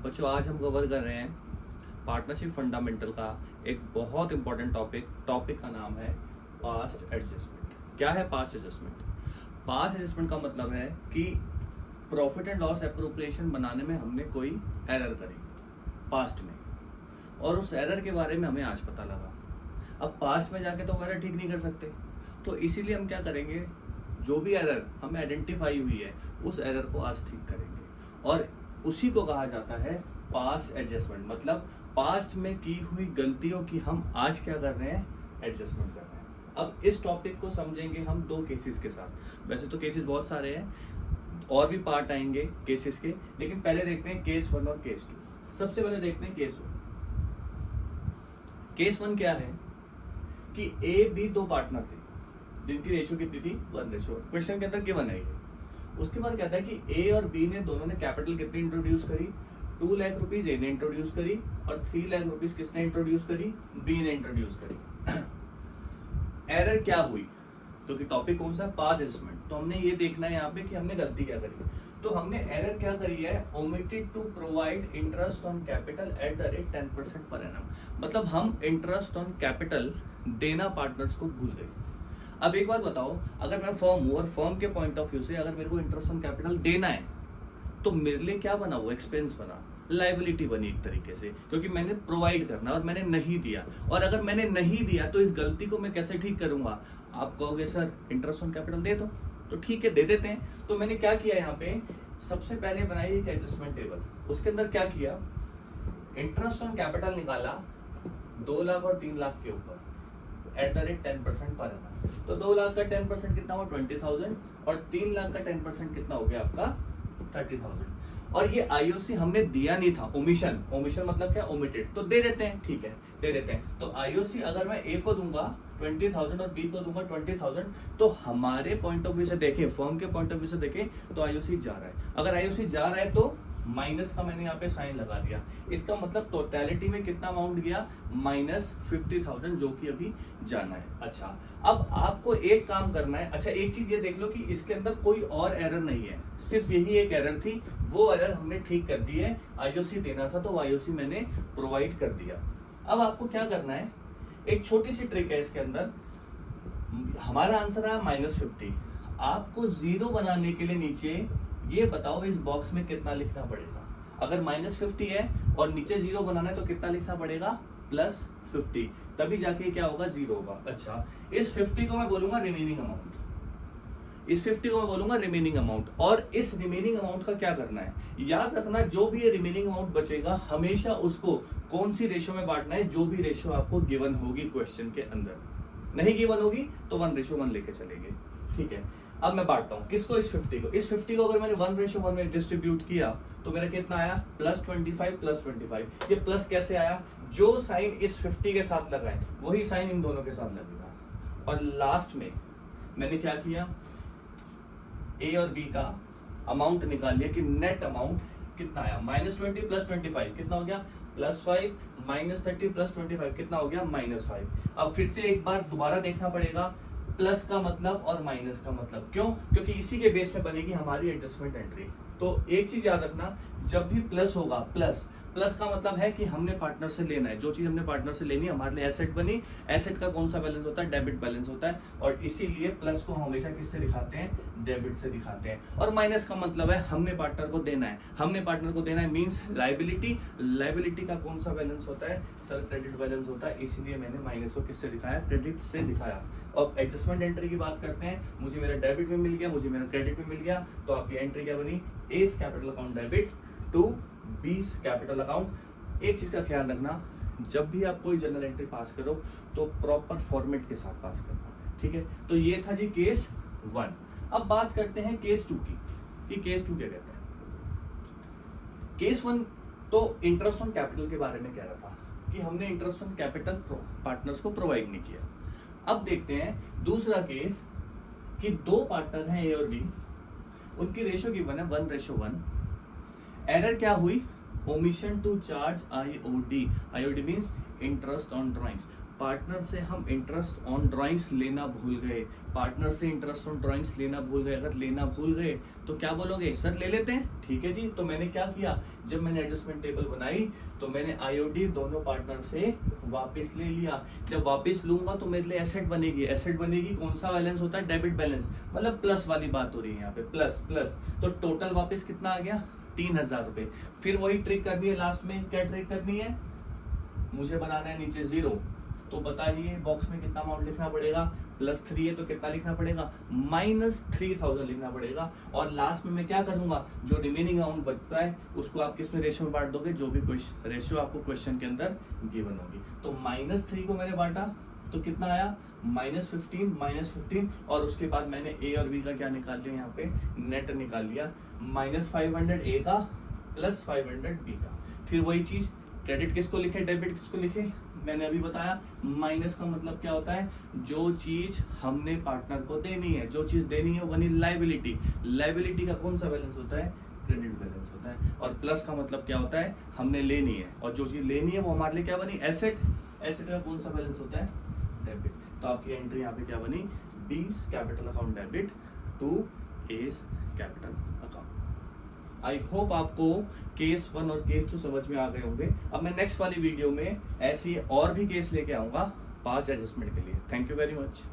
बच्चों आज हम कवर कर रहे हैं पार्टनरशिप फंडामेंटल का एक बहुत इंपॉर्टेंट टॉपिक का नाम है पास्ट एडजस्टमेंट। क्या है पास्ट एडजस्टमेंट? पास्ट एडजस्टमेंट का मतलब है कि प्रॉफिट एंड लॉस एप्रोप्रिएशन बनाने में हमने कोई एरर करी पास्ट में, और उस एरर के बारे में हमें आज पता लगा। अब पास्ट में जाके तो एरर ठीक नहीं कर सकते, तो इसीलिए हम क्या करेंगे, जो भी एरर हमें आइडेंटिफाई हुई है उस एरर को आज ठीक करेंगे, और उसी को कहा जाता है पास्ट एडजस्टमेंट। मतलब पास्ट में की हुई गलतियों की हम आज क्या कर रहे हैं, एडजस्टमेंट कर रहे हैं। अब इस टॉपिक को समझेंगे हम दो केसेस के साथ। वैसे तो केसेस बहुत सारे हैं, और भी पार्ट आएंगे केसेस के, लेकिन पहले देखते हैं केस 1 और केस 2। सबसे पहले देखते हैं केस 1। केस 1 क्या है कि ए बी दो पार्टनर थे जिनकी रेशियो कितनी थी, 1:1। क्वेश्चन के अंदर गिवन है ये। उसके बाद कहता है कि ए और बी ने दोनों ने कैपिटल कितनी इंट्रोड्यूस करी, 2 लाख रुपीज ए ने इंट्रोड्यूस करी और 3 लाख रुपीज किसने इंट्रोड्यूस करी, बी ने इंट्रोड्यूस करी। एरर क्या हुई, क्योंकि टॉपिक कौन सा, पास्ट एडजस्टमेंट। तो हमने ये देखना है यहाँ पे कि हमने गलती क्या करी। तो हमने एरर क्या करी है, omitted to provide interest on capital at the rate 10% per annum. मतलब हम इंटरेस्ट ऑन कैपिटल देना पार्टनर्स को भूल गए। अब एक बात बताओ, अगर मैं फर्म हूं और फर्म के पॉइंट ऑफ व्यू से अगर मेरे को इंटरेस्ट ऑन कैपिटल देना है तो मेरे लिए क्या बना, वो एक्सपेंस बना, लाइबिलिटी बनी एक तरीके से, क्योंकि मैंने प्रोवाइड करना और मैंने नहीं दिया। और अगर मैंने नहीं दिया तो इस गलती को मैं कैसे ठीक करूंगा। आप कहोगे सर इंटरेस्ट ऑन कैपिटल दे दो, तो ठीक है दे देते हैं। तो मैंने क्या किया यहाँ पे, सबसे पहले बनाई एक एडजस्टमेंट टेबल। उसके अंदर क्या किया, इंटरेस्ट ऑन कैपिटल निकाला 2 लाख और 3 लाख के ऊपर eight the rate 10% per annum. तो 2 लाख का 10% कितना हुआ, 20,000, और 3 लाख का 10% कितना हो गया आपका, 30,000। और ये आईओसी हमने दिया नहीं था, ओमिशन। ओमिशन मतलब क्या, ओमिटेड। तो दे देते हैं, ठीक है दे देते हैं। तो आईओसी अगर मैं ए को दूंगा 20,000 और बी को दूंगा 20,000, तो हमारे पॉइंट ऑफ व्यू से देखें, फर्म के पॉइंट ऑफ व्यू से देखें तो आईओसी जा रहा है। अगर आईओसी जा रहा है तो माइनस का मैंने यहाँ पे साइन लगा दिया। इसका मतलब टोटलिटी में कितना अमाउंट गया, -50,000, जो कि अभी जाना है। अच्छा, अब आपको एक काम करना है। अच्छा, एक चीज ये देख लो कि इसके अंदर कोई और एरर नहीं है, सिर्फ यही एक एरर थी। वो एरर हमने ठीक कर दी है। आईओसी देना था तो आईओसी मैंने प्रोवाइड कर दिया। अब आपको क्या करना है, एक छोटी सी ट्रिक है इसके अंदर। हमारा आंसर है -50। आपको 0 बनाने के लिए नीचे ये बताओ इस बॉक्स में कितना लिखना पड़ेगा। अगर -50 है और नीचे 0 बनाना है तो कितना लिखना पड़ेगा, +50, तभी जाके क्या होगा, 0 होगा। अच्छा, इस 50 को मैं बोलूंगा रिमेनिंग अमाउंट, इस 50 को मैं बोलूंगा रिमेनिंग अमाउंट। और इस रिमेनिंग अमाउंट का क्या करना है, याद रखना, जो भी ये रिमेनिंग अमाउंट बचेगा हमेशा उसको कौन सी रेशियो में बांटना है, जो भी रेशियो आपको गिवन होगी क्वेश्चन के अंदर। नहीं गिवन होगी तो 1:1 लेके चलेंगे, ठीक है। अब मैं बांटता हूं किसको, इस 50 को। इस 50 को अगर मैंने 1:1 में डिस्ट्रीब्यूट किया तो मेरा कितना आया, +25 +25। ये प्लस कैसे आया, जो साइन इस 50 के साथ लगा है वही साइन इन दोनों के साथ लगेगा। और लास्ट में मैंने क्या किया, ए और बी का अमाउंट निकाल लिया कि नेट अमाउंट कितना आया। -20 + 25 कितना हो गया, +5, -30 + 25 कितना हो गया, -5। अब फिर से एक बार दोबारा देखना पड़ेगा, प्लस का मतलब और माइनस का मतलब। क्यों, क्योंकि इसी के बेस पे बनेगी हमारी एडजस्टमेंट एंट्री। तो एक चीज याद रखना, जब भी प्लस होगा, प्लस का मतलब है कि हमने पार्टनर से लेना है। जो चीज हमने पार्टनर से लेनी है हमारे लिए एसेट बनी। एसेट का कौन सा बैलेंस होता है, डेबिट बैलेंस होता है, और इसीलिए प्लस को हमेशा किससे दिखाते हैं, डेबिट से दिखाते हैं। और माइनस का मतलब है हमने पार्टनर को देना है। हमने पार्टनर को देना है मींस लाइबिलिटी। लाइबिलिटी का कौन सा बैलेंस होता है, सर क्रेडिट बैलेंस होता है, इसीलिए मैंने माइनस को किससे दिखाया, क्रेडिट से दिखाया। अब एडजस्टमेंट एंट्री की बात करते हैं। मुझे मेरा डेबिट में मिल गया, मुझे मेरा क्रेडिट में मिल गया, तो आपकी एंट्री क्या बनी, A's capital account debit to B's capital account. एक चीज का ख्याल रखना, जब भी आप कोई जर्नल एंट्री पास करो तो प्रॉपर फॉर्मेट के साथ पास करना, ठीक है। तो ये था जी केस 1। अब बात करते हैं केस 2 की, कि केस 2 क्या कहता है। केस 1 तो इंटरेस्ट ऑन कैपिटल के बारे में कह रहा था कि हमने इंटरेस्ट ऑन कैपिटल पार्टनर्स को प्रोवाइड नहीं किया। अब देखते हैं दूसरा केस कि दो पार्टनर हैं ए और बी, उनकी रेशियो गिवन है 1:1। एरर क्या हुई, omission to charge IOD. IOD means interest on drawings. Partner से हम इंटरेस्ट ऑन ड्राइंग्स लेना भूल गए, पार्टनर से इंटरेस्ट ऑन ड्राइंग्स लेना भूल गए। अगर लेना भूल गए तो क्या बोलोगे, सर ले लेते हैं, ठीक है जी। तो मैंने क्या किया, जब मैंने एडजस्टमेंट टेबल बनाई तो मैंने आईओडी दोनों पार्टनर से वापस ले लिया। जब वापस लूंगा तो मेरे लिए एसेट बनेगी। एसेट बनेगी, कौन सा बैलेंस होता है, डेबिट बैलेंस, मतलब प्लस वाली बात हो रही है यहाँ पे, प्लस प्लस। तो टोटल वापस कितना आ गया, 3000 रुपए। फिर वही ट्रिक करनी है लास्ट में, क्या ट्रिक करनी है, मुझे बनाना है नीचे 0, तो बताइए बॉक्स में कितना अमाउंट लिखना पड़ेगा, +3 है तो कितना लिखना पड़ेगा, -3000 लिखना पड़ेगा। और लास्ट में मैं क्या करूंगा, जो रिमेनिंग अमाउंट बचता है उसको आप किस में रेशियो में बांट दोगे, जो भी रेशियो आपको क्वेश्चन के अंदर गिवन होगी। तो -3 को मैंने बांटा तो कितना आया, -15 और उसके बाद मैंने ए और बी का क्या निकाल लिया, यहाँ पे नेट निकाल लिया, -500 ए का +500 बी का। फिर वही चीज, क्रेडिट किसको लिखे, डेबिट किसको लिखे, मैंने अभी बताया। माइनस का मतलब क्या होता है, जो चीज हमने पार्टनर को देनी है, जो चीज देनी है वो बनी लायबिलिटी। लायबिलिटी का कौन सा बैलेंस होता है, क्रेडिट बैलेंस होता है। और प्लस का मतलब क्या होता है, हमने लेनी है, और जो चीज लेनी है वो हमारे लिए क्या बनी, एसेट। एसेट का कौन सा बैलेंस होता है, डेबिट। तो आपकी एंट्री यहाँ पे क्या बनी, B's capital account debit to A's capital account. I hope आपको केस 1 और केस 2 समझ में आ गए होंगे। अब मैं नेक्स्ट वाली वीडियो में ऐसी और भी केस लेके आऊंगा पास एडजस्टमेंट के लिए। Thank you very much.